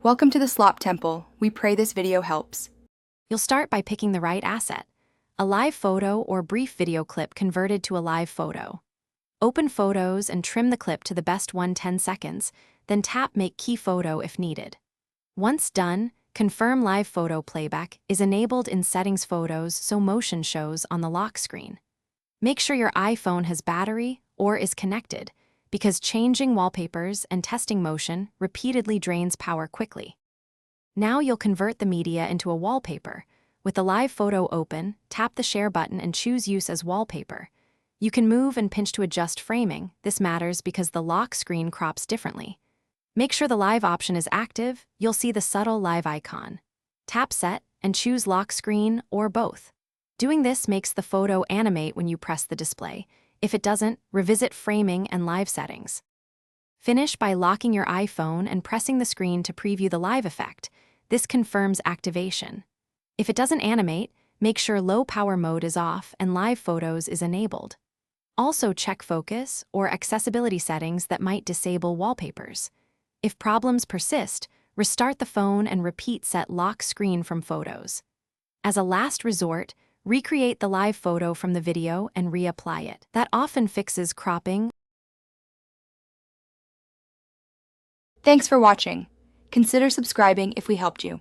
Welcome to the Slop Temple. We pray this video helps. You'll start by picking the right asset, a live photo or brief video clip converted to a live photo. Open Photos and trim the clip to the best one 10 seconds, then tap Make Key Photo if needed. Once done, confirm live photo playback is enabled in Settings Photos so motion shows on the lock screen. Make sure your iPhone has battery or is connected, because changing wallpapers and testing motion repeatedly drains power quickly. Now you'll convert the media into a wallpaper. With the live photo open, tap the Share button and choose Use as Wallpaper. You can move and pinch to adjust framing. This matters because the lock screen crops differently. Make sure the live option is active. You'll see the subtle live icon. Tap Set and choose Lock Screen or both. Doing this makes the photo animate when you press the display. If it doesn't, revisit framing and live settings. Finish by locking your iPhone and pressing the screen to preview the live effect. This confirms activation. If it doesn't animate, make sure low power mode is off and live photos is enabled. Also check focus or accessibility settings that might disable wallpapers. If problems persist, restart the phone and repeat Set Lock Screen from Photos. As a last resort, recreate the live photo from the video and reapply it. That often fixes cropping. Thanks for watching. Consider subscribing if we helped you.